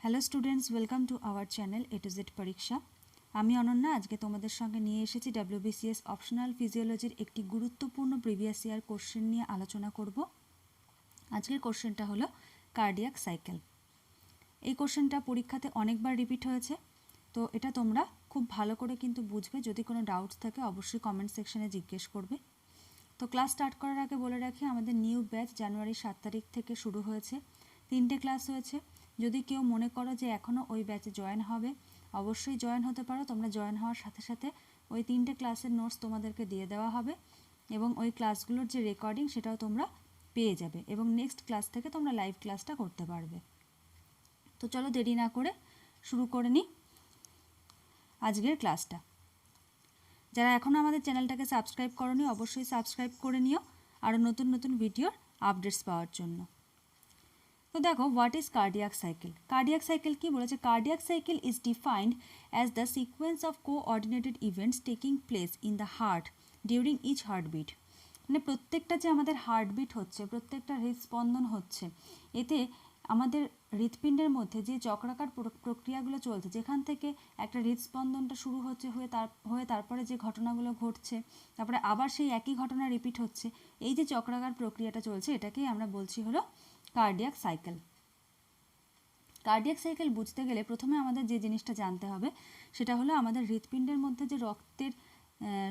Hello students, welcome to our channel A to Z পরীক্ষা। আমি অনন্যা আজকে তোমাদের সঙ্গে নিয়ে এসেছি WBCS অপশনাল ফিজিওলজির একটি গুরুত্বপূর্ণ প্রিভিয়াস ইয়ার কোশ্চেন নিয়ে আলোচনা করব। আজকের কোশ্চেনটা হলো কার্ডিয়াক সাইকেল। এই কোশ্চেনটা পরীক্ষাতে অনেকবার রিপিট হয়েছে, তো এটা তোমরা খুব ভালো করে কিন্তু বুঝবে। যদি কোনো ডাউটস থাকে অবশ্যই কমেন্ট সেকশনে জিজ্ঞেস করবে। তো ক্লাস স্টার্ট করার আগে বলে রাখি, আমাদের নিউ ব্যাচ জানুয়ারি 7 তারিখ থেকে শুরু হয়েছে। 3টে ক্লাস হয়েছে। যদি কেউ মনে করো যে এখনও ওই ব্যাচে জয়েন হবে, অবশ্যই জয়েন হতে পারো। তোমরা জয়েন হওয়ার সাথে সাথে ওই 3টে ক্লাসের নোটস তোমাদেরকে দিয়ে দেওয়া হবে এবং ওই ক্লাসগুলোর যে রেকর্ডিং সেটাও তোমরা পেয়ে যাবে এবং নেক্সট ক্লাস থেকে তোমরা লাইভ ক্লাসটা করতে পারবে। তো চলো দেরি না করে শুরু করে নিই আজকের ক্লাসটা। যারা এখনও আমাদের চ্যানেলটাকে সাবস্ক্রাইব করোনি অবশ্যই সাবস্ক্রাইব করে নিও আরও নতুন নতুন ভিডিওর আপডেটস পাওয়ার জন্য। তো দেখো, what is cardiac cycle? Cardiac cycle কি বলেছে? Cardiac cycle is defined as the sequence of coordinated events taking place in the heart during each heartbeat. মানে প্রত্যেকটা যে আমাদের হার্টবিট হচ্ছে, প্রত্যেকটা হৃদস্পন্দন হচ্ছে, এতে আমাদের হৃৎপিণ্ডের মধ্যে যে চক্রাকার প্রক্রিয়াগুলো চলছে, যেখান থেকে একটা হৃদস্পন্দনটা শুরু হচ্ছে হয়ে তারপরে যে ঘটনাগুলো ঘটছে, তারপরে আবার সেই একই ঘটনা রিপিট হচ্ছে, এই যে চক্রাকার প্রক্রিয়াটা চলছে এটাকেই আমরা বলছি হলো কার্ডিয়াক সাইকেল। কার্ডিয়াক সাইকেল বুঝতে গেলে প্রথমে আমাদের যে জিনিসটা জানতে হবে সেটা হলো আমাদের হৃৎপিণ্ডের মধ্যে যে রক্তের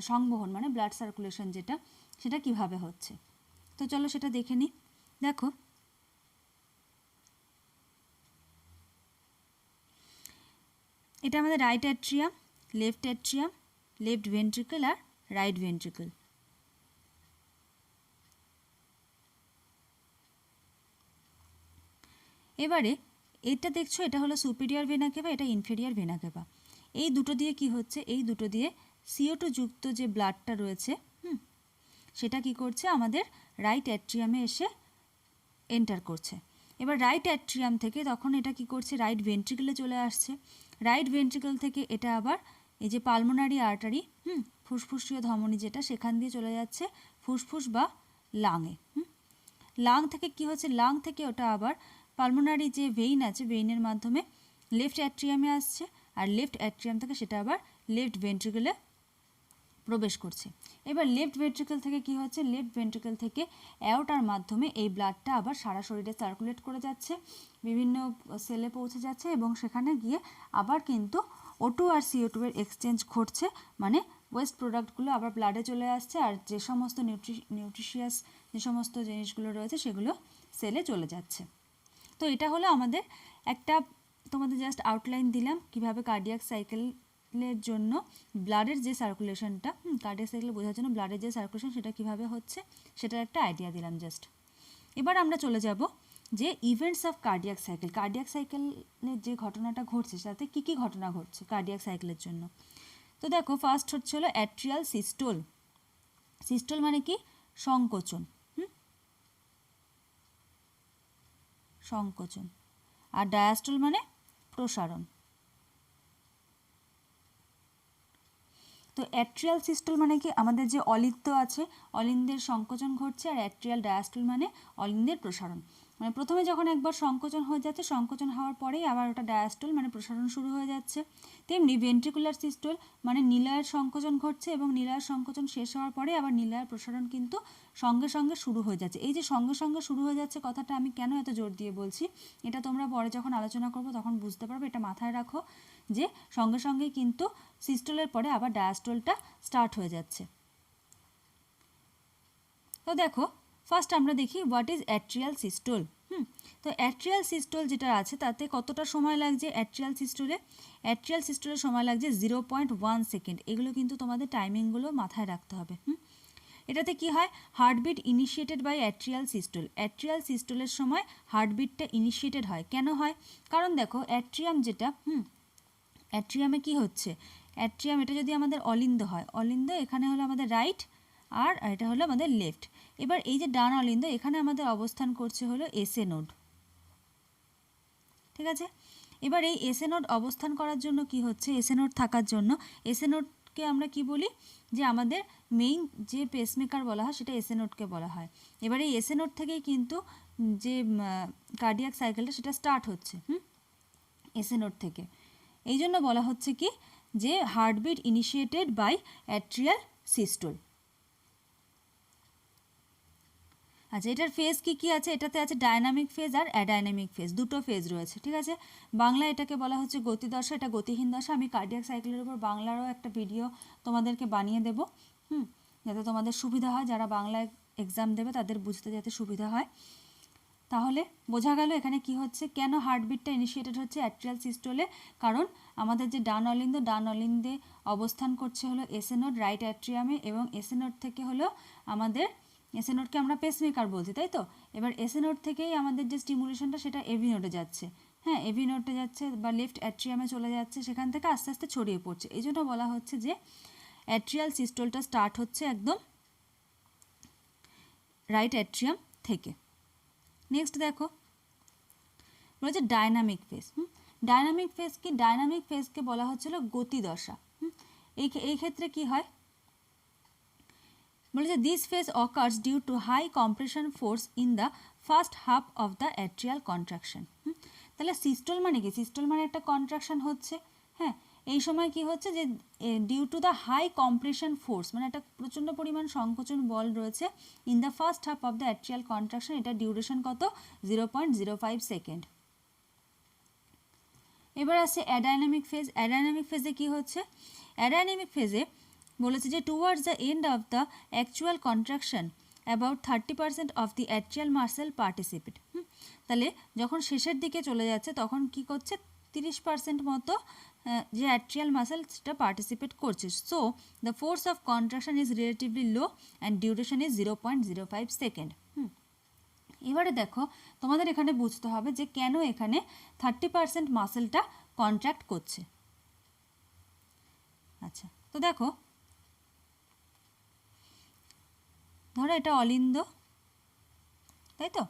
সংবহন মানে ব্লাড সার্কুলেশন সেটা কিভাবে হচ্ছে। তো চলো সেটা দেখে নিই। দেখো, এটা আমাদের রাইট অ্যাট্রিয়াম, লেফট ভেন্ট্রিকল আর রাইট ভেন্ট্রিকল। এবারে এটা দেখছো, এটা হলো সুপিরিয়র ভেনা কেভা, এটা ইনফেরিয়র ভেনা কেভা। এই দুটো দিয়ে কি হচ্ছে? এই দুটো দিয়ে CO2 যুক্ত যে ব্লাডটা রয়েছে সেটা কি করছে? আমাদের রাইট অ্যাট্রিয়ামে এসে এন্টার করছে। এবার রাইট অ্যাট্রিয়াম থেকে তখন এটা কি করছে? রাইট ভেন্ট্রিকলে চলে আসছে। রাইট ভেন্ট্রিকল থেকে এটা আবার এই যে পালমোনারি আর্টারি, ফুসফুসীয় ধমনী যেটা, সেখান দিয়ে চলে যাচ্ছে ফুসফুস বা লাঙে। লাং থেকে কি হচ্ছে? লাং থেকে ওটা আবার পালমোনারি যে ভেইন আছে, ভেইনের মাধ্যমে লেফট অ্যাট্রিয়ামে আসছে, আর লেফট অ্যাট্রিয়াম থেকে সেটা আবার লেফট ভেন্ট্রিকলে প্রবেশ করছে। এবার লেফট ভেন্ট্রিকল থেকে কি হচ্ছে? লেফট ভেন্ট্রিকল থেকে অ্যাওর্টার মাধ্যমে এই ব্লাডটা আবার সারা শরীরে সার্কুলেট করে যাচ্ছে, বিভিন্ন সেলে পৌঁছে যাচ্ছে এবং সেখানে গিয়ে আবার কিন্তু O2 আর CO2 এর এক্সচেঞ্জ ঘটছে, মানে ওয়েস্ট প্রোডাক্টগুলো আবার ব্লাডে চলে আসছে, আর যে সমস্ত নিউট্রিশিয়াস যে সমস্ত জিনিসগুলো রয়েছে সেগুলো সেলে চলে যাচ্ছে। তো এটা হলো আমাদের একটা, তোমাদের জাস্ট আউটলাইন দিলাম কিভাবে কার্ডিয়াক সাইকেলের জন্য ব্লাডের যে সার্কুলেশনটা, কার্ডিয়াক সাইকেল বোঝার জন্য ব্লাডের যে সার্কুলেশন সেটা কিভাবে হচ্ছে সেটার একটা আইডিয়া দিলাম জাস্ট। এবার আমরা চলে যাব যে events of cardiac cycle. Cardiac সাইকেলের যে ঘটনাটা ঘটছে তাতে কী কী ঘটনা ঘটছে কার্ডিয়াক সাইকেলের জন্য। তো দেখো, ফার্স্ট হচ্ছে হলো অ্যাট্রিয়াল সিস্টোল। সিস্টোল মানে কি? সংকোচন, সংকোচন। আর ডায়াস্টোল মানে প্রসারণ। তো অ্যাট্রিয়াল সিস্টোল মানে কি? আমাদের যে অলিন্দ আছে, অলিন্দের সংকোচন ঘটছে, আর অ্যাট্রিয়াল ডায়াস্টোল মানে অলিন্দের প্রসারণ। মানে প্রথমে যখন একবার সংকোচন হয়ে যাচ্ছে, সংকোচন হওয়ার পরেই আবার ওটা ডায়াস্টোল মানে প্রসারণ শুরু হয়ে যাচ্ছে। তেমনি ভেন্ট্রিকুলার সিস্টোল মানে নিলয়ের সংকোচন ঘটছে এবং নিলয়ের সংকোচন শেষ হওয়ার পরে আবার নিলয়ের প্রসারণ কিন্তু সঙ্গে সঙ্গে শুরু হয়ে যাচ্ছে। এই যে সঙ্গে সঙ্গে শুরু হয়ে যাচ্ছে কথাটা আমি কেন এত জোর দিয়ে বলছি, এটা তোমরা পরে যখন আলোচনা করবো তখন বুঝতে পারবে। এটা মাথায় রাখো যে সঙ্গে সঙ্গেই কিন্তু সিস্টোলের পরে আবার ডায়াস্টোলটা স্টার্ট হয়ে যাচ্ছে। তো দেখো, ফার্স্ট আমরা দেখি হোয়াট ইজ অ্যাট্রিয়াল সিস্টোল। তো অ্যাট্রিয়াল সিস্টোল যেটা আছে তাতে কতটা সময় লাগছে অ্যাট্রিয়াল সিস্টোলের সময় লাগছে 0.1 সেকেন্ড। এগুলো কিন্তু তোমাদের টাইমিংগুলো মাথায় রাখতে হবে। এটাতে কি হয়? Heartbeat initiated by atrial systole. Atrial সিস্টোলের সময় হার্টবিটটা ইনিশিয়েটেড হয়। কেন হয়? কারণ দেখো, অ্যাট্রিয়াম যেটা, অ্যাট্রিয়ামে কি হচ্ছে? অ্যাট্রিয়াম এটা যদি আমাদের অলিন্দ হয়, অলিন্দ এখানে হলো আমাদের রাইট আর এটা হলো আমাদের লেফট। এবার এই যে ডান অলিন্দ, এখানে আমাদের অবস্থান করছে হলো এসএ নোড, ঠিক আছে? এবার এই এসএ নোড অবস্থান করার জন্য কি হচ্ছে? এসএ নোড থাকার জন্য, এসএ নোডকে আমরা কি বলি? যে আমাদের মেইন যে পেসমেকার বলা হয় সেটা এসএ নোডকে বলা হয়। এবার এই এসএ নোড থেকেই কিন্তু যে কার্ডিয়াক সাইকেলটা সেটা স্টার্ট হচ্ছে। এসএ নোড থেকে। এই জন্য বলা হচ্ছে কি যে heartbeat initiated by atrial systole. আচ্ছা, এটার ফেজ কি আছে? এটাতে আছে ডায়নামিক ফেজ আর অ্যাডাইনামিক ফেজ, দুটো ফেজ রয়েছে, ঠিক আছে। বাংলা এটাকে বলা হচ্ছে গতিদশা, এটা গতিহীন দশা। আমি কার্ডিয়াক সাইকেলের উপর বাংলারও একটা ভিডিও তোমাদেরকে বানিয়ে দেবো, যাতে তোমাদের সুবিধা হয়, যারা বাংলা এক্সাম দেবে তাদের বুঝতে যাতে সুবিধা হয়। তাহলে বোঝা গেল এখানে কি হচ্ছে, কেন হার্টবিটটা ইনিশিয়েটেড হচ্ছে অ্যাট্রিয়াল সিস্টোলে। কারণ আমাদের যে ডান অলিন্দে অবস্থান করছে হলো এসএ নোড রাইট অ্যাট্রিয়ামে, এবং এসএ নোড থেকে হলো আমাদের, এসএ নোডকে আমরা পেসমেকার বলছি, তাই তো। এবার এসএ নোড থেকেই আমাদের যে স্টিমুলেশনটা সেটা এভি নোডে যাচ্ছে, হ্যাঁ, এভি নোডে যাচ্ছে বা লেফট অ্যাট্রিয়ামে চলে যাচ্ছে, সেখান থেকে আস্তে আস্তে ছড়িয়ে পড়ছে। এই জন্য বলা হচ্ছে যে অ্যাট্রিয়াল সিস্টোলটা স্টার্ট হচ্ছে একদম রাইট অ্যাট্রিয়াম থেকে। নেক্সট দেখো বলেছে ডায়নামিক ফেজ। ডায়নামিক ফেজ কি? ডায়নামিক ফেজকে বলা হচ্ছিল গতিদশা। এই ক্ষেত্রে কি হয় বলেছে this phase occurs due to high compression force in the first half of the atrial contraction. তাহলে সিস্টোল মানে কি? সিস্টোল মানে একটা কন্ট্রাকশন হচ্ছে, হ্যাঁ। এই সময় কি হচ্ছে যে due to the high compression force, মানে একটা প্রচণ্ড পরিমাণ সংকোচন বল রয়েছে in the first half of the atrial contraction. এটা ডিউরেশন কত? 0.05 সেকেন্ড। এবার আসছে অ্যাডাইনামিক ফেজ। অ্যাডাইনামিক ফেজে কি হচ্ছে? অ্যাডাইনামিক ফেজে বলেছে যে towards the end of the actual contraction about 30% of the atrial muscle participate. তাহলে যখন শেষের দিকে চলে যাচ্ছে তখন কি করছে? 30% মতো যে অ্যাট্রিয়াল মাসেল সেটা পার্টিসিপেট করছে। So the force of contraction is relatively low and duration is 0.05 second. এবারে দেখো তোমাদের এখানে বুঝতে হবে যে কেন এখানে 30% মাসেলটা কন্ট্রাক্ট করছে। আচ্ছা, তো দেখো, ধরো এটা অলিন্দ, তাই তো।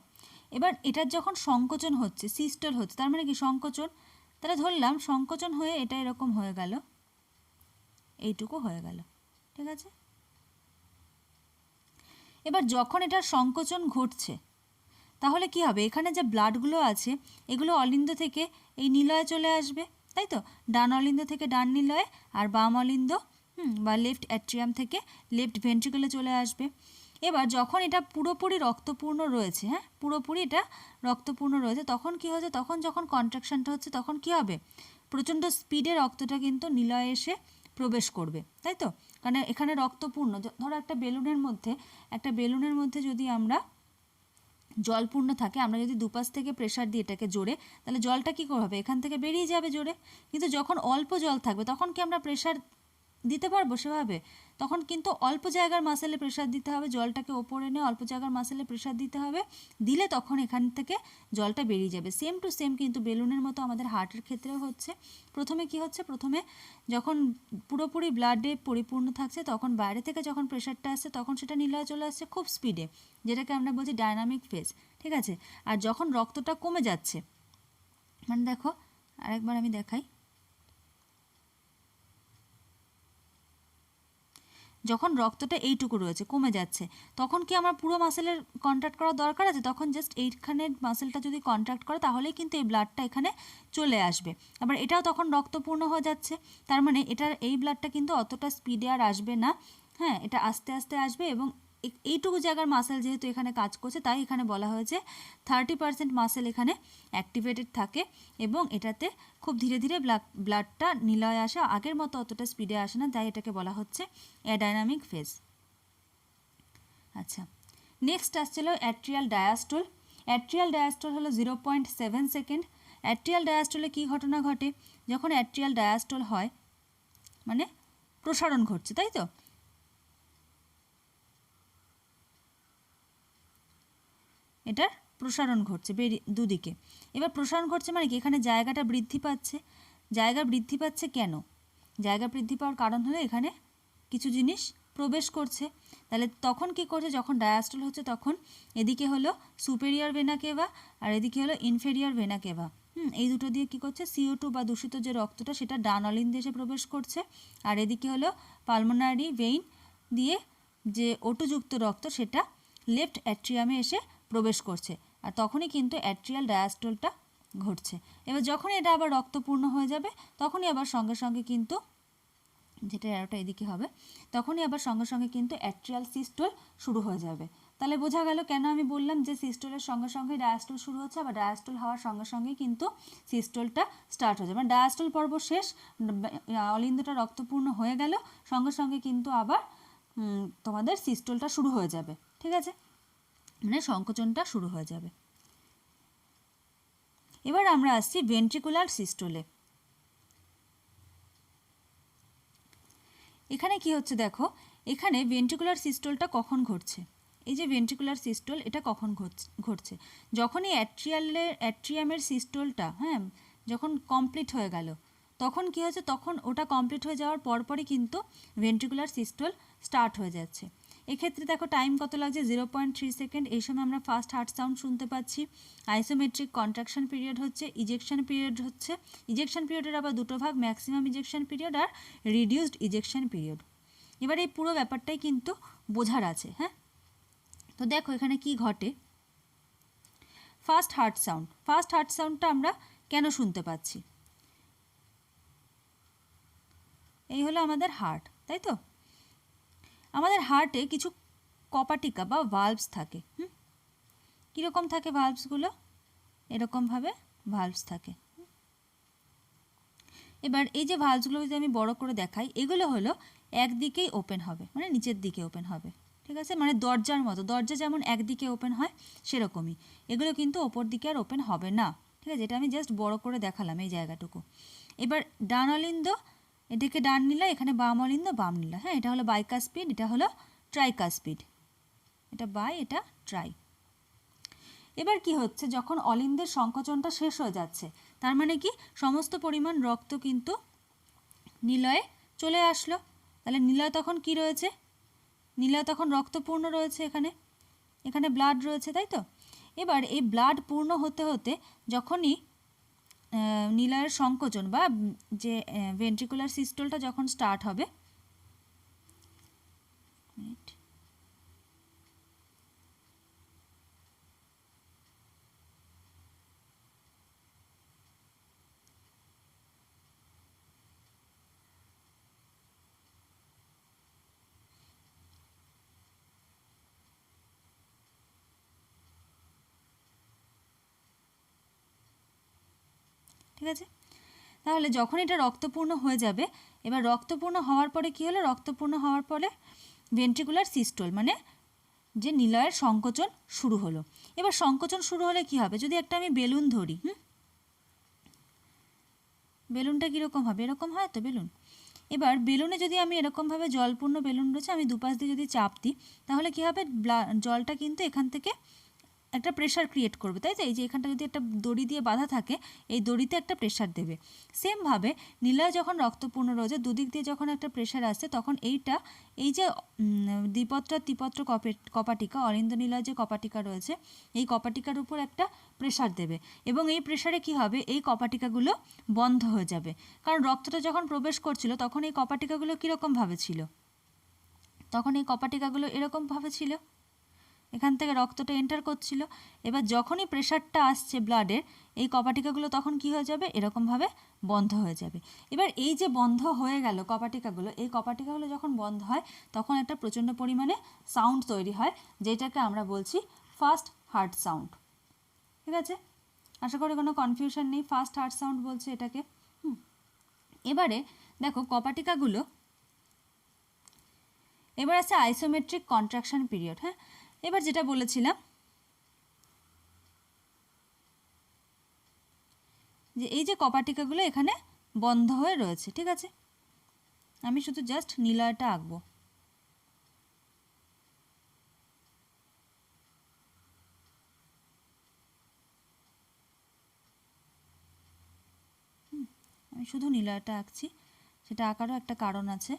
এবার এটার যখন সংকোচন হচ্ছে, সিস্টোল হচ্ছে, তার মানে কি? সংকোচন। তাহলে ধরলাম সংকোচন হয়ে এটা এরকম হয়ে গেল, এইটুকু হয়ে গেল, ঠিক আছে। এবার যখন এটার সংকোচন ঘটছে তাহলে কি হবে? এখানে যে ব্লাডগুলো আছে এগুলো অলিন্দ থেকে এই নিলয়ে চলে আসবে, তাই তো। ডান অলিন্দ থেকে ডান নিলয়ে, আর বাম অলিন্দ বা লেফট অ্যাট্রিয়াম থেকে লেফট ভেন্ট্রিকলে চলে আসবে। এবার যখন এটা পুরোপুরি রক্তপূর্ণ রয়েছে, হ্যাঁ, পুরোপুরি এটা রক্তপূর্ণ রয়েছে, তখন কি হচ্ছে? তখন যখন কন্ট্রাকশনটা হচ্ছে তখন কি হবে? প্রচণ্ড স্পিডে রক্তটা কিন্তু নিলয়ে এসে প্রবেশ করবে, তাই তো। কারণ এখানে রক্তপূর্ণ, ধরো একটা বেলুনের মধ্যে যদি আমরা জলপূর্ণ থাকে, আমরা যদি দুপাশ থেকে প্রেসার দিই এটাকে জোরে, তাহলে জলটা কী হবে? এখান থেকে বেরিয়ে যাবে জোরে। কিন্তু যখন অল্প জল থাকবে তখন কি আমরা প্রেসার দিতে পারবো সেভাবে? তখন কিন্তু অল্প জায়গার মাসেলে প্রেসার দিতে হবে, জলটাকে ওপরে এনে অল্প জায়গার মাসেলে প্রেসার দিতে হবে, দিলে তখন এখান থেকে জলটা বেরিয়ে যাবে। সেম টু সেম কিন্তু বেলুনের মতো আমাদের হার্টের ক্ষেত্রেও হচ্ছে। প্রথমে কি হচ্ছে? প্রথমে যখন পুরোপুরি ব্লাডে পরিপূর্ণ থাকছে তখন বাইরে থেকে যখন প্রেসারটা আসছে তখন সেটা নিলয়ে চলে আসছে খুব স্পিডে, যেটাকে আমরা বলছি ডায়নামিক ফেজ, ঠিক আছে। আর যখন রক্তটা কমে যাচ্ছে, মানে দেখো আরেকবার আমি দেখাই, যখন রক্তটা এইটুকু রয়েছে কমে যাচ্ছে তখন কি আমার পুরো মাসেলের কন্ট্রাক্ট করার দরকার আছে? তখন জাস্ট এইখানের মাসেলটা যদি কন্ট্রাক্ট করে তাহলেই কিন্তু এই ব্লাডটা এখানে চলে আসবে। আবার এটাও তখন রক্তপূর্ণ হয়ে যাচ্ছে, তার মানে এই ব্লাডটা কিন্তু অতটা স্পিডে আর আসবে না, হ্যাঁ, এটা আস্তে আস্তে আসবে। এবং এইটুকু জায়গার মাসেল যেহেতু এখানে কাজ করছে তাই এখানে বলা হয়েছে 30% মাসেল এখানে অ্যাক্টিভেটেড থাকে, এবং এটাতে খুব ধীরে ধীরে ব্লাডটা নিলয়ে আসে, আগের মতো অতটা স্পিডে আসে না, তাই এটাকে বলা হচ্ছে অ্যাডাইনামিক ফেজ। আচ্ছা, নেক্সট আসছিল অ্যাট্রিয়াল ডায়াস্টোল। অ্যাট্রিয়াল ডায়াস্টোল হলো 0.7 সেকেন্ড। অ্যাট্রিয়াল ডায়াস্টোলে কী ঘটনা ঘটে? যখন অ্যাট্রিয়াল ডায়াস্টোল হয় মানে প্রসারণ ঘটছে, তাই তো। এটার প্রসারণ ঘটছে দুদিকে। এবার প্রসারণ ঘটছে মানে কি? এখানে জায়গাটা বৃদ্ধি পাচ্ছে। জায়গা বৃদ্ধি পাচ্ছে কেন? জায়গা বৃদ্ধি পাওয়ার কারণ হলো এখানে কিছু জিনিস প্রবেশ করছে। তাহলে তখন কি করছে? যখন ডায়াস্টোল হচ্ছে তখন এদিকে হলো সুপেরিয়র ভেনা কেভা আর এদিকে হলো ইনফেরিয়র ভেনা কেভা। এই দুটো দিয়ে কি করছে? CO2 বা দূষিত যে রক্তটা সেটা ডান অলিন্দে এসে প্রবেশ করছে, আর এদিকে হলো পালমোনারি ভেইন দিয়ে যে O2 যুক্ত রক্ত সেটা লেফট অ্যাট্রিয়ামে এসে প্রবেশ করছে, আর তখনই কিন্তু অ্যাট্রিয়াল ডায়াস্টোলটা ঘটছে। এবার যখনই এটা আবার রক্তপূর্ণ হয়ে যাবে তখনই আবার সঙ্গে সঙ্গে কিন্তু, যেটা অ্যারোটা এদিকে হবে, তখনই আবার সঙ্গে সঙ্গে কিন্তু অ্যাট্রিয়াল সিস্টোল শুরু হয়ে যাবে। তাহলে বোঝা গেল কেন আমি বললাম যে সিস্টোলের সঙ্গে সঙ্গে ডায়াস্টোল শুরু হচ্ছে, আবার ডায়াস্টোল হওয়ার সঙ্গে সঙ্গে কিন্তু সিস্টোলটা স্টার্ট হয়ে যাবে। মানে ডায়াস্টোল পর্ব শেষ, অলিন্দটা রক্তপূর্ণ হয়ে গেল, সঙ্গে সঙ্গে কিন্তু আবার তোমাদের সিস্টোলটা শুরু হয়ে যাবে। ঠিক আছে, মানে সংকোচনটা শুরু হয়ে যাবে। এবার আমরা আসছি ভেন্ট্রিকুলার সিস্টোলে। এখানে কি হচ্ছে দেখো, এখানে ভেন্ট্রিকুলার সিস্টোলটা কখন ঘটছে, এই যে ভেন্ট্রিকুলার সিস্টোল এটা কখন ঘটছে, যখনই অ্যাট্রিয়ামের সিস্টোলটা যখন কমপ্লিট হয়ে গেল, তখন কি হচ্ছে, তখন ওটা কমপ্লিট হয়ে যাওয়ার পরপরই কিন্তু ভেন্ট্রিকুলার সিস্টোল স্টার্ট হয়ে যাচ্ছে। এক্ষেত্রে দেখো টাইম কত লাগছে, 0.3 সেকেন্ড। এই সময় আমরা ফার্স্ট হার্ট সাউন্ড শুনতে পাচ্ছি। আইসোমেট্রিক কন্ট্রাকশন পিরিয়ড হচ্ছে, ইজেকশন পিরিয়ড হচ্ছে। ইজেকশন পিরিয়ডের আবার দুটো ভাগ, ম্যাক্সিমাম ইজেকশন পিরিয়ড আর রিডিউসড ইজেকশন পিরিয়ড। এবার এই পুরো ব্যাপারটাই কিন্তু বোঝার আছে। তো দেখো এখানে কি ঘটে। ফার্স্ট হার্ট সাউন্ডটা আমরা কেন শুনতে পাচ্ছি, এই হলো আমাদের হার্ট, তাই তো। আমাদের হার্টে কিছু কপাটিকা বা ভালভস থাকে। কীরকম থাকে ভালভসগুলো, এরকমভাবে ভালভস থাকে। এবার এই যে ভালভসগুলো যদি আমি বড় করে দেখাই, এগুলো হলো একদিকেই ওপেন হবে, মানে নিচের দিকে ওপেন হবে। ঠিক আছে, মানে দরজার মতো, দরজা যেমন একদিকে ওপেন হয় সেরকমই এগুলো কিন্তু ওপর দিকে আর ওপেন হবে না। ঠিক আছে, এটা আমি জাস্ট বড় করে দেখালাম এই জায়গাটুকু। এবার ডান অলিন্দ, এদিকে ডান নিলা, এখানে বাম অলিন্দ বাম নিলা। এটা হলো বাইকাস্পিড, এটা হলো ট্রাইকাস্পিড, এটা বাই, এটা ট্রাই। এবার কি হচ্ছে, যখন অলিন্দের সংকোচনটা শেষ হয়ে যাচ্ছে, তার মানে কি সমস্ত পরিমাণ রক্ত কিন্তু নিলয়ে চলে আসলো। তাহলে নিলয় তখন কি রয়েছে, নিলয় তখন রক্তপূর্ণ রয়েছে, এখানে ব্লাড রয়েছে, তাই তো। এবার এই ব্লাড পূর্ণ হতে হতে যখনই নিলয়ের সংকোচন বা যে ভেন্ট্রিকুলার সিস্টোলটা যখন স্টার্ট হবে, ঠিক আছে। তাহলে যখন এটা রক্তপূর্ণ হয়ে যাবে, এবার রক্তপূর্ণ হওয়ার পরে কি হলো, রক্তপূর্ণ হওয়ার পরে ভেন্ট্রিকুলার সিস্টোল মানে যে নিলয়ের সংকোচন শুরু হলো। এবার সংকোচন শুরু হলে কি হবে, যদি একটা আমি বেলুন ধরি, বেলুনটা কীরকম হবে, এরকম হয় তো বেলুন। এবার বেলুনে যদি আমি এরকমভাবে জলপূর্ণ বেলুন রয়েছে, আমি দুপাশ দিয়ে যদি চাপ দিই, তাহলে কী হবে, জলটা কিন্তু এখান থেকে একটা প্রেশার ক্রিয়েট করবে, তাই তো। এই যে এখানটা যদি একটা দড়ি দিয়ে বাঁধা থাকে, এই দড়িতে একটা প্রেশার দেবে। সেমভাবে নিলয় যখন রক্তপূর্ণ রয়েছে, দুদিক দিয়ে যখন একটা প্রেশার আসছে, তখন এই যে দ্বিপত্র ত্রিপত্র কপাটিকা, অলিন্দ নিলয় যে কপাটিকা রয়েছে, এই কপাটিকার উপর একটা প্রেশার দেবে, এবং এই প্রেশারে কি হবে, এই কপাটিকাগুলো বন্ধ হয়ে যাবে। কারণ রক্তটা যখন প্রবেশ করছিল, তখন এই কপাটিকাগুলো কীরকমভাবে ছিল, তখন এই কপাটিকাগুলো এরকমভাবে ছিল, এখান থেকে রক্তটা এন্টার করছিল। এবার যখনই প্রেশারটা আসছে ব্লাডের, এই কপাটিকাগুলো তখন কি হয়ে যাবে, এরকমভাবে বন্ধ হয়ে যাবে। এবার এই যে বন্ধ হয়ে গেল কপাটিকাগুলো, এই কপাটিকাগুলো যখন বন্ধ হয়, তখন একটা প্রচণ্ড পরিমাণে সাউন্ড তৈরি হয়, যেটাকে আমরা বলছি ফার্স্ট হার্ট সাউন্ড। ঠিক আছে, আশা করি কোনো কনফিউশন নেই, ফার্স্ট হার্ট সাউন্ড বলছে এটাকে। এবারে দেখো কপাটিকাগুলো, এবার আছে আইসোমেট্রিক কন্ট্রাকশন পিরিয়ড। এবার যেটা বলেছিলাম যে এই যে কপাটিকাগুলো এখানে বন্ধ হয়ে রয়েছে, ঠিক আছে। আমি শুধু জাস্ট নিলয়টা আঁকবো। আমি শুধু নিলয়টা আঁকছি, সেটা আঁকারও একটা কারণ আছে।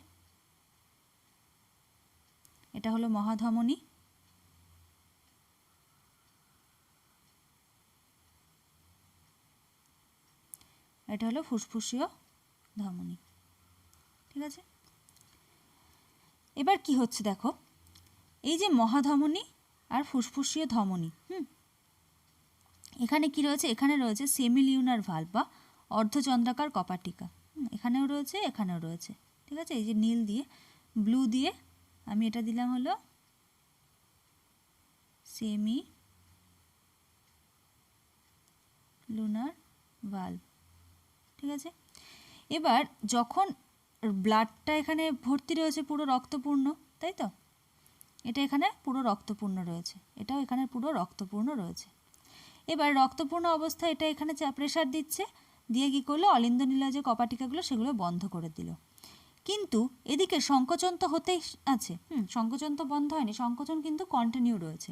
এটা হলো মহাধমনী, এটা হলো ফুসফুসীয় ধমনী। ঠিক আছে, এবার কি হচ্ছে দেখো, এই যে মহাধমনী আর ফুসফুসীয় ধমনী, এখানে কি রয়েছে, এখানে রয়েছে সেমিলিউনার ভাল্ব বা অর্ধচন্দ্রাকার কপাটিকা, এখানেও রয়েছে এখানেও রয়েছে, ঠিক আছে। এই যে নীল দিয়ে ব্লু দিয়ে আমি এটা দিলাম হলো সেমি লুনার ভাল্ব, ঠিক আছে। এবার যখন ব্লাডটা এখানে ভর্তি রয়েছে পুরো রক্তপূর্ণ, তাই তো, এটা এখানে পুরো রক্তপূর্ণ রয়েছে, এটাও এখানে পুরো রক্তপূর্ণ রয়েছে। এবার রক্তপূর্ণ অবস্থায় এটা এখানে প্রেশার দিচ্ছে, দিয়ে কী করলো, অলিন্দ নীলা যে কপাটিকাগুলো সেগুলো বন্ধ করে দিল। কিন্তু এদিকে সংকোচন তো হতেই আছে, সংকোচন তো বন্ধ হয়নি, সংকোচন কিন্তু কন্টিনিউ রয়েছে।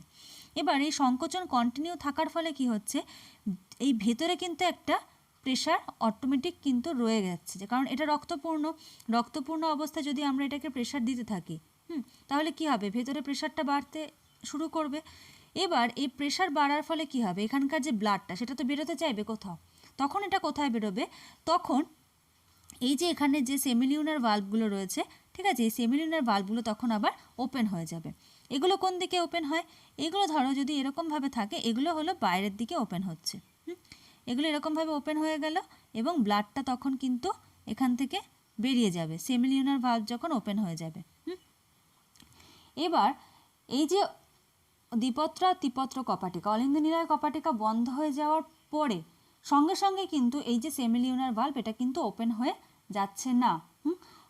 এবার এই সংকোচন কন্টিনিউ থাকার ফলে কি হচ্ছে, এই ভেতরে কিন্তু একটা প্রেশার অটোমেটিক কিন্তু রয়ে যাচ্ছে, যে কারণ এটা রক্তপূর্ণ অবস্থায় যদি আমরা এটাকে প্রেশার দিতে থাকি, তাহলে কি হবে, ভেতরে প্রেশারটা বাড়তে শুরু করবে। এবার এই প্রেশার বাড়ার ফলে কি হবে, এখানকার যে ব্লাডটা সেটা তো বেরোতে চাইবে কোথাও, তখন এটা কোথায় বেরোবে, তখন এই যে এখানে যে সেমিলিউনার ভাল্বগুলো রয়েছে, ঠিক আছে, এই সেমিলিউনার ভাল্বগুলো তখন আবার ওপেন হয়ে যাবে। এগুলো কোন দিকে ওপেন হয়, এগুলো ধরো যদি এরকমভাবে থাকে, এগুলো হলো বাইরের দিকে ওপেন হচ্ছে, এগুলো এরকমভাবে ওপেন হয়ে গেল এবং ব্লাডটা তখন কিন্তু এখান থেকে বেরিয়ে যাবে, সেমিলিউনার ভাল্ব যখন ওপেন হয়ে যাবে। এবার এই যে দ্বিপত্র আর ত্রিপত্র কপাটিকা, অলিন্দ নীলার কপাটিকা বন্ধ হয়ে যাওয়ার পরে সঙ্গে সঙ্গে কিন্তু এই যে সেমিলিউনার ভাল্ব এটা কিন্তু ওপেন হয়ে যাচ্ছে না,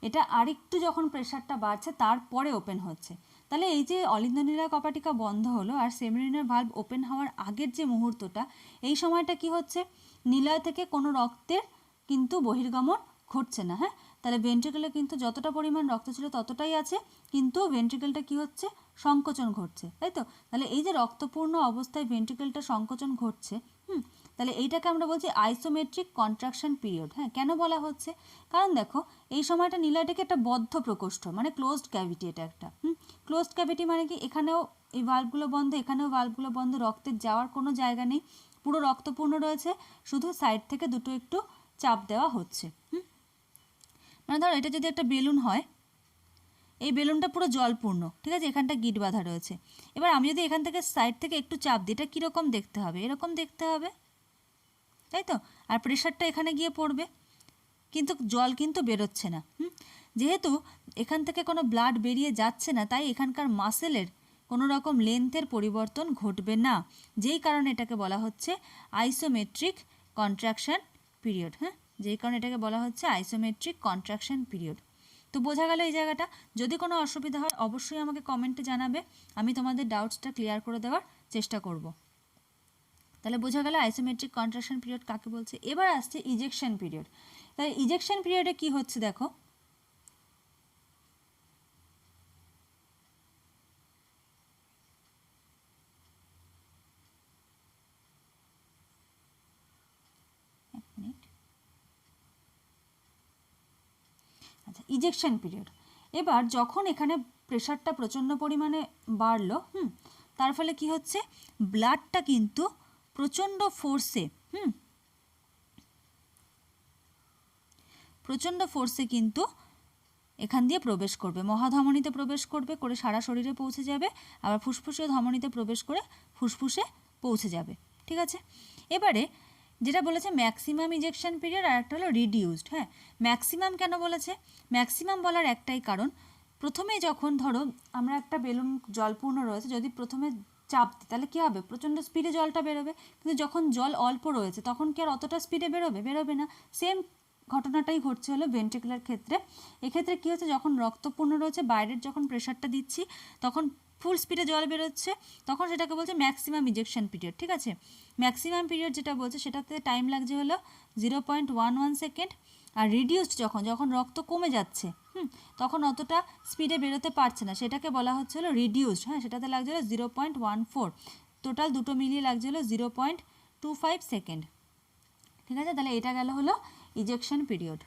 এটা আরেকটু যখন প্রেশারটা বাড়ছে তারপরে ওপেন হচ্ছে। তাহলে এই যে অলিন্দ নীলার কপাটিকা বন্ধ হলো আর সেমিলিউনার ভাল্ব ওপেন হওয়ার আগের যে মুহূর্তটা, এই সময়টা কি হচ্ছে, নীলয় থেকে কোনো রক্তের কিন্তু বহির্গমন ঘটছে না, হ্যাঁ। তাহলে ভেন্ট্রিকেলে কিন্তু যতটা পরিমাণ রক্ত ছিল ততটাই আছে, কিন্তু ভেন্ট্রিকেলটা কি হচ্ছে, সংকোচন ঘটছে, তাই তো। তাহলে এই যে রক্তপূর্ণ অবস্থায় ভেন্ট্রিকেলটা সংকোচন ঘটছে, তাহলে এইটাকে আমরা বলছি আইসোমেট্রিক কন্ট্রাকশন পিরিয়ড। হ্যাঁ, কেন বলা হচ্ছে, কারণ দেখো এই সময়টা নীলাটাকে একটা বদ্ধ প্রকোষ্ঠ, মানে ক্লোজড ক্যাভিটি, এটা একটা ক্লোজড ক্যাভিটি মানে কি, এখানেও এই ভাল্বগুলো বন্ধ, এখানেও ভাল্বগুলো বন্ধ, রক্তের যাওয়ার কোনো জায়গা নেই, পুরো রক্তপূর্ণ রয়েছে, শুধু সাইড থেকে দুটো একটু চাপ দেওয়া হচ্ছে। মানে ধরো এটা যদি একটা বেলুন হয়, এই বেলুনটা পুরো জলপূর্ণ, ঠিক আছে, এখানটা গিট বাঁধা রয়েছে। এবার আমি যদি এখান থেকে সাইড থেকে একটু চাপ দিই, এটা কীরকম দেখতে হবে, এরকম দেখতে হবে, তাই তো। আর প্রেশারটা এখানে গিয়ে পড়বে, কিন্তু জল কিন্তু বেরোচ্ছে না, যেহেতু এখান থেকে কোনো ব্লাড বেরিয়ে যাচ্ছে না, তাই এখানকার মাসেলের কোনো রকম লেন্থের পরিবর্তন ঘটবে না, যেই কারণে এটাকে বলা হচ্ছে আইসোমেট্রিক কন্ট্রাকশন পিরিয়ড, হ্যাঁ, যেই কারণে এটাকে বলা হচ্ছে আইসোমেট্রিক কন্ট্রাকশন পিরিয়ড। তো বোঝা গেল এই জায়গাটা। যদি কোনো অসুবিধা হয় অবশ্যই আমাকে কমেন্টে জানাবে, আমি তোমাদের ডাউটসটা ক্লিয়ার করে দেওয়ার চেষ্টা করব। তাহলে বোঝা গেল আইসোমেট্রিক কন্ট্রাকশন পিরিয়ড কাকে বলছে। এবার আসছে ইজেকশন পিরিয়ড। তাহলে ইজেকশন পিরিয়ডে কি হচ্ছে দেখো, আচ্ছা, ইজেকশন পিরিয়ড। এবার যখন এখানে প্রেশারটা প্রচণ্ড পরিমাণে বাড়লো, তার ফলে কি হচ্ছে, ব্লাডটা কিন্তু প্রচণ্ড ফোর্সে কিন্তু এখান দিয়ে প্রবেশ করবে, মহাধমনীতে প্রবেশ করবে, করে সারা শরীরে পৌঁছে যাবে, আবার ফুসফুসীয় ধমনীতে প্রবেশ করে ফুসফুসে পৌঁছে যাবে, ঠিক আছে। এবারে যেটা বলেছে ম্যাক্সিমাম ইজেকশন পিরিয়ড, আর একটা হলো রিডিউসড। হ্যাঁ, ম্যাক্সিমাম কেন বলেছে, ম্যাক্সিমাম বলার একটাই কারণ, প্রথমে যখন ধরো আমরা একটা বেলুন জলপূর্ণ রয়েছে, যদি প্রথমে চাপ দিই তাহলে কী হবে, প্রচণ্ড স্পিডে জলটা বেরোবে, কিন্তু যখন জল অল্প রয়েছে তখন কি আর অতটা স্পিডে বেরোবে না। সেম ঘটনাটাই ঘটছে হলো ভেন্ট্রিকুলার ক্ষেত্রে। এক্ষেত্রে কী হচ্ছে, যখন রক্তপূর্ণ রয়েছে, বাইরের যখন প্রেশারটা দিচ্ছি তখন ফুল স্পিডে জল বেরোচ্ছে, তখন সেটাকে বলছে ম্যাক্সিমাম ইজেকশন পিরিয়ড, ঠিক আছে। ম্যাক্সিমাম পিরিয়ড যেটা বলছে সেটাতে টাইম লাগছে হলো 0.11 সেকেন্ড। আর রিডিউসড যখন রক্ত কমে যাচ্ছে, তখন অতটা স্পিডে বেরোতে পারছে না, সেটাকে বলা হচ্ছে হলো রিডিউসড। হ্যাঁ, সেটাতে লাগছে হলো 0.14, টোটাল দুটো মিলিয়ে লাগছে হলো 0.25 সেকেন্ড, ঠিক আছে। তাহলে এটা গেল হলো ইজেকশন পিরিয়ড।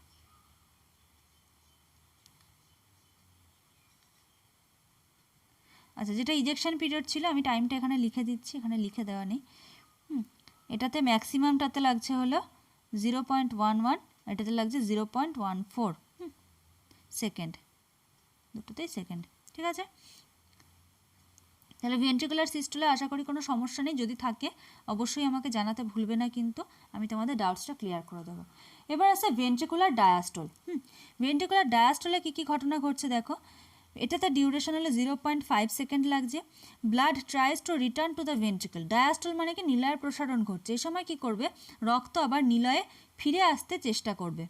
আচ্ছা, যেটা ইজেকশন পিরিয়ড ছিল আমি টাইমটা এখানে লিখে দিচ্ছি, এখানে লিখে দেওয়া নেই। এটাতে ম্যাক্সিমামটাতে লাগছে হলো 0.11, এটাতে লাগছে 0.14 সেকেন্ড, দুটোতেই সেকেন্ড, ঠিক আছে। তাহলে ভেন্ট্রিকুলার সিস্টোলা আশা করি কোনো সমস্যা নেই, যদি থাকে অবশ্যই আমাকে জানাতে ভুলবে না, কিন্তু আমি তোমাদের ডাউটসটা ক্লিয়ার করে দেবো। এবার আছে ভেন্ট্রিকুলার ডায়াস্টোল। ভেন্ট্রিকুলার ডায়াস্টোলে কী কী ঘটনা ঘটছে দেখো। এটাতে ডিউরেশন হলো 0.5 সেকেন্ড লাগছে। Blood tries to return to the ventricle. Diastole মানে কি নিলয়ের প্রসারণ ঘটছে, এই সময় কি করবে, রক্ত আবার নিলয়ে ফিরে আসতে চেষ্টা করবে।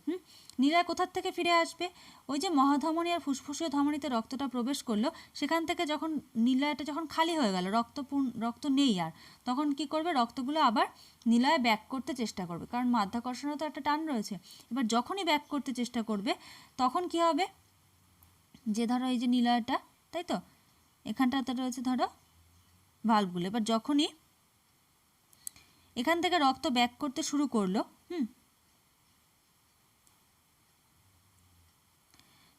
নিলয় কোথার থেকে ফিরে আসবে, ওই যে মহাধমনী আর ফুসফুসীয় ধমনীতে রক্তটা প্রবেশ করলো, সেখান থেকে যখন নিলয়টা যখন খালি হয়ে গেল, রক্ত নেই আর, তখন কি করবে, রক্তগুলো আবার নিলয়ে ব্যাক করতে চেষ্টা করবে, কারণ মাধ্যাকর্ষণও তো একটা টান রয়েছে। এবার যখনই ব্যাক করতে চেষ্টা করবে তখন কি হবে, যে ধরো এই যে নিলয়টা, তাই তো এখানটাতে রয়েছে ধরো ভালভগুলো, এবার যখনই এখান থেকে রক্ত ব্যাক করতে শুরু করলো,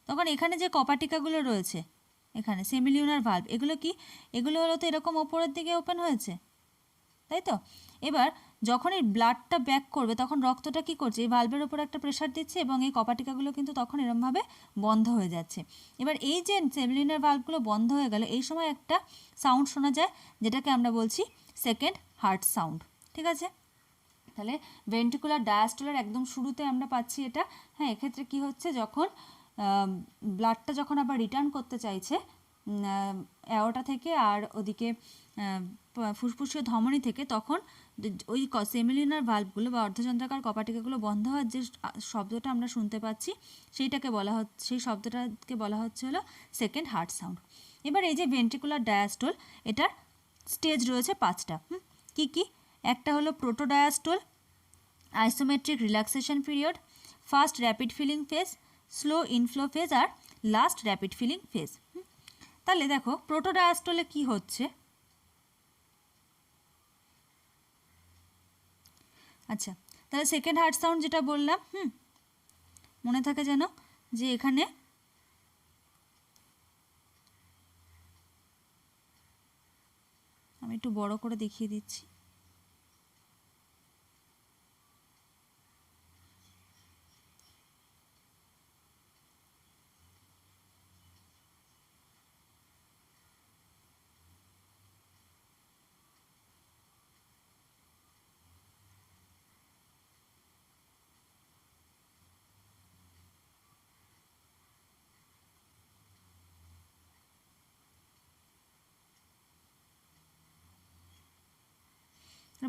তখন এখানে যে কপাটিকাগুলো রয়েছে, এখানে সেমিলিউনার ভালভ, এগুলো কি, এগুলো হলো তো এরকম ওপরের দিকে ওপেন হয়েছে, তাই তো। এবার যখন এই ব্লাডটা ব্যাক করবে তখন রক্তটা কি করছে, এই ভালভের ওপর একটা প্রেশার দিচ্ছে এবং এই কপাটিকাগুলো কিন্তু তখন এরমভাবে বন্ধ হয়ে যাচ্ছে। এবার এই যে সেমিলিউনার ভালভগুলো বন্ধ হয়ে গেল, এই সময় একটা সাউন্ড শোনা যায়, যেটাকে আমরা বলছি সেকেন্ড হার্ট সাউন্ড, ঠিক আছে। তাহলে ভেন্ট্রিকুলার ডায়াস্টোলের একদম শুরুতে আমরা পাচ্ছি এটা। হ্যাঁ, এক্ষেত্রে কি হচ্ছে, যখন ব্লাডটা যখন আবার রিটার্ন করতে চাইছে অ্যাওর্টা থেকে আর ওদিকে ফুসফুসীয় ধমনী থেকে, তখন ওই সেমিলিউনার ভালভগুলো বা অর্ধচন্দ্রাকার কপাটিকাগুলো বন্ধ হওয়ার যে শব্দটা আমরা শুনতে পাচ্ছি, সেইটাকে বলা হচ্ছে, সেই শব্দটাকে বলা হচ্ছে হলো সেকেন্ড হার্ট সাউন্ড। এবার এই যে ভেন্ট্রিকুলার ডায়াস্টোল, এটার স্টেজ রয়েছে 5টা। কি কি, একটা হলো protodiastole, isometric relaxation period, first rapid filling phase, slow inflow phase আর লাস্ট র্যাপিড ফিলিং ফেজ। তাহলে দেখো প্রোটোডায়াস্টোলে কি হচ্ছে, আচ্ছা তাহলে সেকেন্ড হার্ট সাউন্ড যেটা বললাম, মনে থাকে যেন, যে এখানে আমি একটু বড় করে দেখিয়ে দিচ্ছি।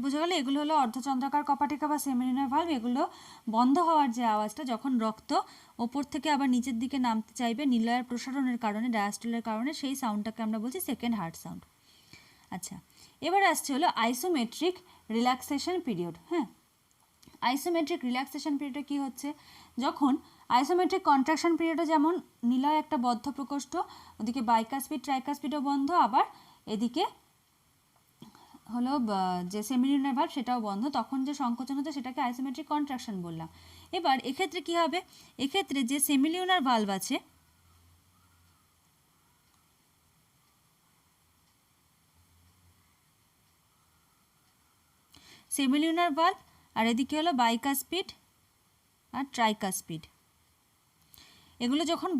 বোঝা গেল, এগুলো হলো অর্ধচন্দ্রাকার কপাটিকা বা সেমিলিউনার ভালভ। এগুলো বন্ধ হওয়ার যে আওয়াজটা, যখন রক্ত ওপর থেকে আবার নিচের দিকে নামতে চাইবে নিলয়ের প্রসারণের কারণে, ডায়াস্টোলের কারণে, সেই সাউন্ডটাকে আমরা বলছি সেকেন্ড হার্ট সাউন্ড। আচ্ছা, এবার আসছে হলো আইসোমেট্রিক রিল্যাক্সেশন পিরিয়ড। হ্যাঁ, আইসোমেট্রিক রিল্যাক্সেশন পিরিয়ডে কি হচ্ছে, যখন আইসোমেট্রিক কন্ট্রাকশন পিরিয়ডে যেমন নিলয় একটা বদ্ধ প্রকোষ্ঠ, ওদিকে বাইকাসপিড ট্রাইকাসপিডও বন্ধ, আবার এদিকে হলো যে সেমিলিউনার ভালভ সেটাও বন্ধ, তখন যে সংকোচন হচ্ছে সেটাকে আইসোমেট্রিক কন্ট্রাকশন বললাম। এবার এক্ষেত্রে কি হবে, এক্ষেত্রে যে সেমিলিউনার ভালভ আছে, সেমিলিউনার ভালভ আর এদিকে হলো বাইকাসপিড আর ট্রাইকাসপিড, এগুলো যখন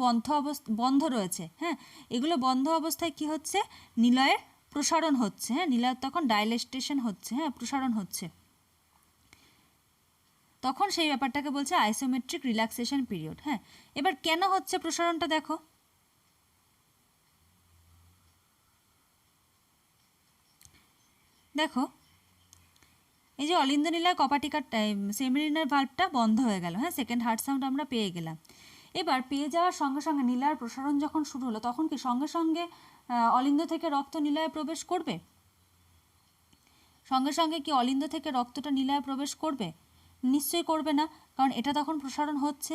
বন্ধ রয়েছে, হ্যাঁ, এগুলো বন্ধ অবস্থায় কি হচ্ছে, নিলয়ের প্রসারণ হচ্ছে। হ্যাঁ, নিলয়ের তখন ডাইলেস্টেশন হচ্ছে, হ্যাঁ, প্রসারণ হচ্ছে, তখন সেই ব্যাপারটাকে বলছে আইসোমেট্রিক রিল্যাক্সেশন পিরিয়ড। হ্যাঁ, এবার কেন হচ্ছে প্রসারণটা দেখো, দেখো এই যে অলিন্দ নিলয় কপাটিকার সেমিলিউনার ভালভটা বন্ধ হয়ে গেল। হ্যাঁ, সেকেন্ড হার্ট সাউন্ড আমরা পেয়ে গেলাম। এবার পেয়ে যাওয়ার সঙ্গে সঙ্গে নিলয়ের প্রসারণ যখন শুরু হলো, তখন কি সঙ্গে সঙ্গে অলিন্দ থেকে রক্ত নিলয়ে প্রবেশ করবে? সঙ্গে সঙ্গে কি অলিন্দ থেকে রক্তটা নিলয়ে প্রবেশ করবে? নিশ্চয়ই করবে না, কারণ এটা তখন প্রসারণ হচ্ছে।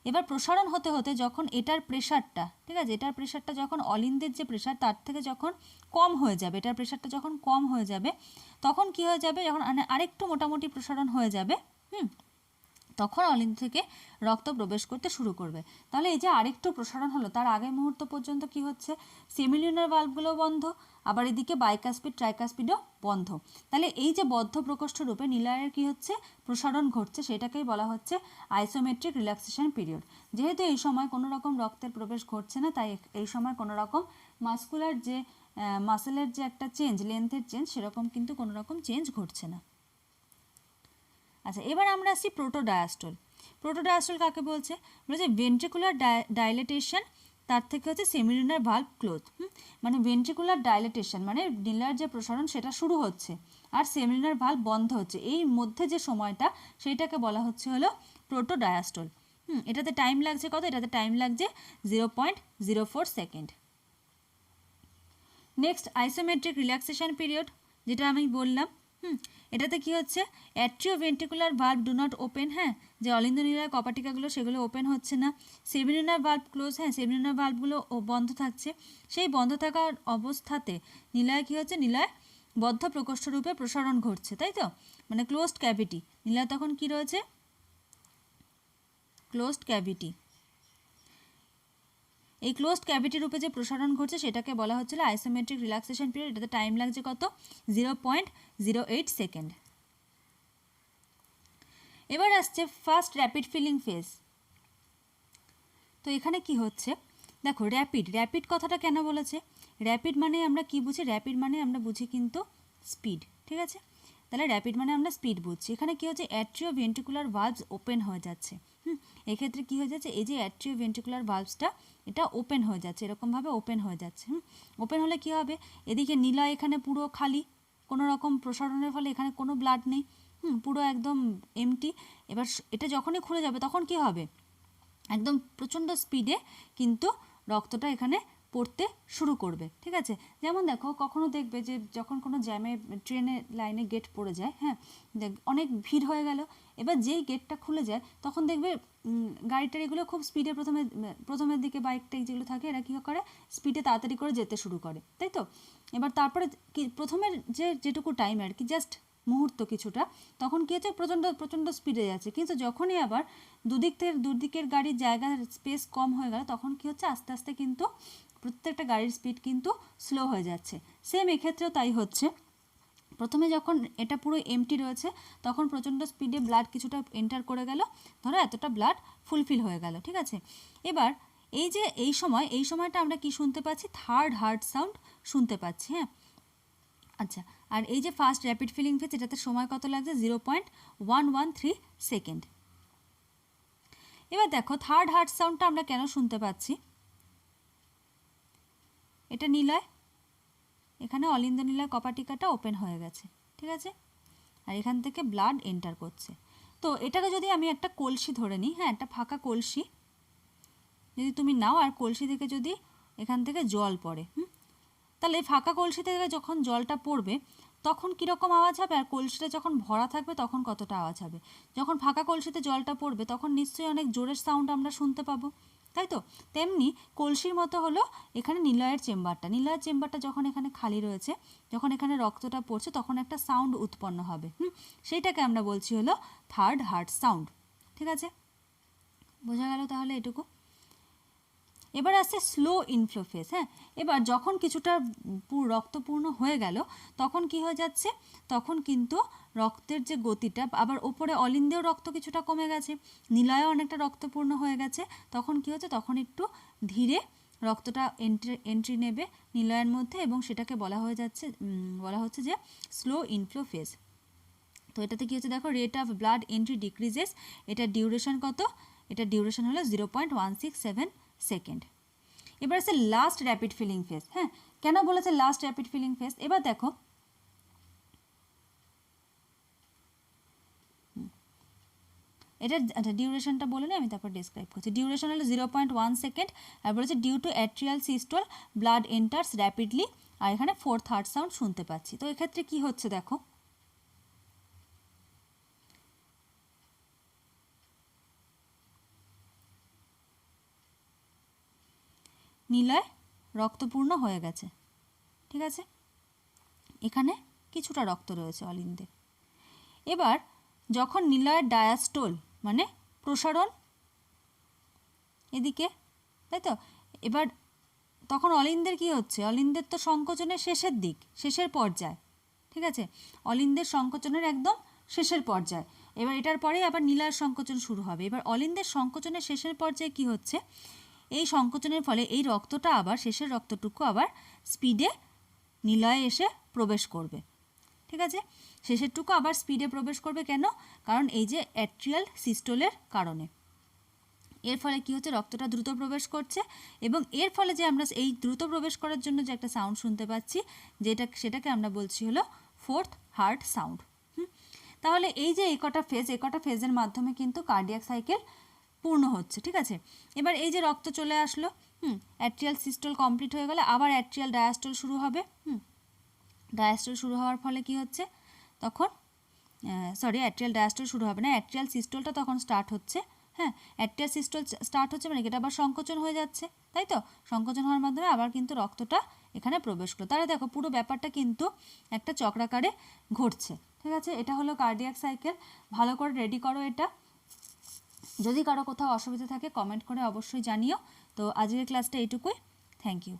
এবার প্রসারণ হতে হতে যখন এটার প্রেশারটা, ঠিক আছে, এটার প্রেশারটা যখন অলিন্দের যে প্রেশার তার থেকে যখন কম হয়ে যাবে, এটার প্রেশারটা যখন কম হয়ে যাবে, তখন কি হয়ে যাবে, যখন আরেকটু মোটামুটি প্রসারণ হয়ে যাবে, তখন অলিন্দ থেকে রক্ত প্রবেশ করতে শুরু করবে। তাহলে এই যে আরেকটু প্রসারণ হলো, তার আগের মুহূর্ত পর্যন্ত কি হচ্ছে, সেমিলিউনার ভালভগুলো বন্ধ, আবার এদিকে বাইকাসপিড ট্রাইকাসপিডও বন্ধ। তাহলে এই যে বদ্ধ প্রকোষ্ঠ রূপে নিলয়ের কি হচ্ছে, প্রসারণ ঘটছে, সেটাকেই বলা হচ্ছে আইসোমেট্রিক রিল্যাক্সেশন পিরিয়ড। যেহেতু এই সময় কোনো রকম রক্তের প্রবেশ ঘটছে না, তাই এই সময় কোনো রকম মাস্কুলার যে মাসেলের যে একটা চেঞ্জ, লেন্থের চেঞ্জ, সেরকম কিন্তু কোনো রকম চেঞ্জ ঘটছে না। আচ্ছা, এবার আমরা আসছি প্রোটোডায়াস্টল। প্রোটোডায়াস্টল কাকে বলছে? বলছে ভেন্ট্রিকুলার ডাইলেটেশন, তার থেকে হচ্ছে সেমিলুনার ভালভ ক্লোজ। মানে ভেন্ট্রিকুলার ডাইলেটেশন মানে নীলার যে প্রসারণ সেটা শুরু হচ্ছে, আর সেমিলুনার ভালভ বন্ধ হচ্ছে, এই মধ্যে যে সময়টা সেইটাকে বলা হচ্ছে হলো প্রোটোডায়াস্টল। এটাতে টাইম লাগছে কত? এটাতে টাইম লাগছে 0.04 second. Next isometric relaxation period, যেটা আমি বললাম। এটাতে কি হচ্ছে? Atrioventricular valve do not open, হ্যাঁ, যে অলিন্দ নীলার কপাটিকাগুলো সেগুলো ওপেন হচ্ছে না। সেমিলুনার ভালভ ক্লোজ, হ্যাঁ, সেমিলুনার ভালভগুলো বন্ধ থাকছে। সেই বন্ধ থাকার অবস্থাতে নীলায় কি হচ্ছে? নীলায় বদ্ধ প্রকোষ্ঠ রূপে প্রসারণ ঘটছে, তাই তো? মানে ক্লোজড ক্যাভিটি, নীলায় তখন কি রয়েছে? Closed cavity. এই ক্লোজড ক্যাভিটি রূপে যে প্রসারণ ঘটছে সেটাকে বলা হচ্ছিল আইসোমেট্রিক রিল্যাক্সেশন পিরিয়ড। এটাতে টাইম লাগছে কত? 0.08 সেকেন্ড। এবার আসছে ফার্স্ট র্যাপিড ফিলিং ফেজ। তো এখানে কি হচ্ছে দেখো, র্যাপিড কথাটা কেন বলেছে? র্যাপিড মানে আমরা কি বুঝি? র্যাপিড মানে আমরা বুঝি কিন্তু স্পিড, ঠিক আছে? তাহলে র্যাপিড মানে আমরা স্পিড বুঝছি। এখানে কি হচ্ছে? অ্যাট্রিওভেন্ট্রিকুলার ভালভস ওপেন হয়ে যাচ্ছে। এক্ষেত্রে কি হয়ে যাচ্ছে? এই যে অ্যাট্রিওভেন্ট্রিকুলার ভালভসটা এটা ওপেন হয়ে যাচ্ছে, এরকমভাবে ওপেন হয়ে যাচ্ছে। ওপেন হলে কি হবে? এদিকে নীলা এখানে পুরো খালি, কোনো রকম প্রসারণের ফলে এখানে কোনো ব্লাড নেই, পুরো একদম এমটি। এবার এটা যখনই খুলে যাবে তখন কি হবে? একদম প্রচণ্ড স্পিডে কিন্তু রক্তটা এখানে পড়তে শুরু করবে, ঠিক আছে? যেমন দেখো, কখনো দেখবে যে যখন কোনো জ্যামে ট্রেনের লাইনে গেট পড়ে যায়, হ্যাঁ, অনেক ভিড় হয়ে গেল, এবার যেই গেটটা খুলে যায় তখন দেখবে গাড়ি টাড়িগুলো খুব স্পিডে প্রথমের দিকে বাইক টাইক যেগুলো থাকে এরা কী করে? স্পিডে তাড়াতাড়ি করে যেতে শুরু করে, তাই তো? এবার তারপরে কি প্রথমের যেটুকু টাইম আর কি, জাস্ট মুহূর্ত কিছুটা, তখন কী হচ্ছে? প্রচণ্ড স্পিডে যাচ্ছে। কিন্তু যখনই আবার দুদিকের গাড়ির জায়গার স্পেস কম হয়ে গেল তখন কী হচ্ছে? আস্তে আস্তে কিন্তু প্রত্যেকটা গাড়ির স্পিড কিন্তু স্লো হয়ে যাচ্ছে। সেম এক্ষেত্রেও তাই হচ্ছে। প্রথমে যখন এটা পুরো এমটি রয়েছে তখন প্রচণ্ড স্পিডে ব্লাড কিছুটা এন্টার করে গেল, ধরো এতটা ব্লাড ফুলফিল হয়ে গেল, ঠিক আছে? এবার এই সময়টা আমরা কি শুনতে পাচ্ছি? থার্ড হার্ট সাউন্ড শুনতে পাচ্ছি, হ্যাঁ। আচ্ছা, আর এই যে ফার্স্ট র্যাপিড ফিলিং ফেজ, এটাতে সময় কত লাগছে? 0.113 সেকেন্ড। এবার দেখো, থার্ড হার্ট সাউন্ডটা আমরা কেন শুনতে পাচ্ছি? এটা নীলায়, এখানে অলিন্দ নীলায় কপাটিকাটা ওপেন হয়ে গেছে, ঠিক আছে? আর এখান থেকে ব্লাড এন্টার করছে। তো এটাকে যদি আমি একটা কলসি ধরে নিই, হ্যাঁ, একটা ফাঁকা কলসি যদি তুমি নাও, আর কলসি থেকে যদি এখান থেকে জল পড়ে, তাহলে ফাঁকা কলসি থেকে যখন জলটা পড়বে তখন কীরকম আওয়াজ হবে? আর কলসিটা যখন ভরা থাকবে তখন কতটা আওয়াজ হবে? যখন ফাঁকা কলসিতে জলটা পড়বে তখন নিশ্চয়ই অনেক জোরের সাউন্ড আমরা শুনতে পাবো, তাই তো? তেমনি কলসির মতো হলো এখানে নিলয়ের চেম্বারটা যখন এখানে খালি রয়েছে, যখন এখানে রক্তটা পড়ছে তখন একটা সাউন্ড উৎপন্ন হবে, সেইটাকে আমরা বলছি হলো থার্ড হার্ট সাউন্ড, ঠিক আছে? বোঝা গেল তাহলে এটুকু? এবার আসছে স্লো ইনফ্লো ফেজ, হ্যাঁ। এবার যখন কিছুটা রক্তপূর্ণ হয়ে গেল তখন কি হয়ে যাচ্ছে? তখন কিন্তু রক্তের যে গতিটা, আবার ওপরে অলিন্দেও রক্ত কিছুটা কমে গেছে, নীলায়ও অনেকটা রক্তপূর্ণ হয়ে গেছে, তখন কি হচ্ছে? তখন একটু ধীরে রক্তটা এন্ট্রি নেবে নীলয়ের মধ্যে, এবং সেটাকে বলা হচ্ছে যে স্লো ইনফ্লো ফেজ। তো এটাতে কি হচ্ছে? দেখো, rate of blood entry decreases. এটা ডিউরেশন কত? এটা ডিউরেশন হলো 0.167 সেকেন্ড। এবার আছে লাস্ট র্যাপিড ফিলিং ফেজ, হ্যাঁ। কেন বলেছে লাস্ট র্যাপিড ফিলিং ফেজ? এবার দেখো, এটা ডিউরেশনটা বলে নিই, আমি তারপর ডিসক্রাইব করছি। ডিউরেশন হলো 0.1 সেকেন্ড, আর বলেছে due to atrial systole blood enters rapidly, আর এখানে ফোর্থ হার্ট সাউন্ড শুনতে পাচ্ছি। তো এক্ষেত্রে কি হচ্ছে দেখো, নীলয় রক্তপূর্ণ হয়ে গেছে, ঠিক আছে? এখানে কিছুটা রক্ত রয়েছে অলিন্দে। এবার যখন নীলয়ের ডায়াস্টোল মানে প্রসারণ এদিকে, তাই তো? এবার তখন অলিন্দের কি হচ্ছে? অলিন্দের তো সংকোচনের শেষের পর্যায়, ঠিক আছে? অলিন্দের সংকোচনের একদম শেষের পর্যায়। এবার এটার পরেই আবার নীলার সংকোচন শুরু হবে। এবার অলিন্দের সংকোচনের শেষের পর্যায়ে কি হচ্ছে? এই সংকোচনের ফলে এই রক্তটা আবার, শেষের রক্তটুকু আবার স্পিডে নিলয়ে এসে প্রবেশ করবে, ঠিক আছে। শেষেরটুকু আবার স্পিডে প্রবেশ করবে, কেন? কারণ এই যে অ্যাট্রিয়াল সিস্টোলের কারণে। এর ফলে কি হচ্ছে, রক্তটা দ্রুত প্রবেশ করছে এবং এর ফলে যে আমরা এই দ্রুত প্রবেশ করার জন্য যে একটা সাউন্ড শুনতে পাচ্ছি, সেটাকে আমরা বলছি হলো ফোর্থ হার্ট সাউন্ড। তাহলে এই যে একটা ফেজের মাধ্যমে কিন্তু কার্ডিয়াক সাইকেল পূর্ণ হচ্ছে, ঠিক আছে। এবার এই যে রক্ত চলে আসলো, অ্যাট্রিয়াল সিস্টোল কমপ্লিট হয়ে গেলে আবার অ্যাট্রিয়াল ডায়াস্টোল শুরু হবে। ডায়াস্টোল শুরু হওয়ার ফলে কি হচ্ছে তখন, অ্যাট্রিয়াল ডায়াস্টোল শুরু হবে না, অ্যাট্রিয়াল সিস্টোলটা তখন স্টার্ট হচ্ছে। হ্যাঁ, অ্যাট্রিয়াল সিস্টোল স্টার্ট হচ্ছে মানে এটা আবার সংকোচন হয়ে যাচ্ছে, তাই তো? সংকোচন হওয়ার মাধ্যমে আবার কিন্তু রক্তটা এখানে প্রবেশ করলো। তাহলে দেখো পুরো ব্যাপারটা কিন্তু একটা চক্রাকারে ঘটছে, ঠিক আছে। এটা হলো কার্ডিয়াক সাইকেল। ভালো করে রেডি করো এটা। যদি কারো কোথাও অসুবিধা থাকে কমেন্ট করে অবশ্যই জানিও। তো আজকের ক্লাসটা এইটুকুই। Thank you.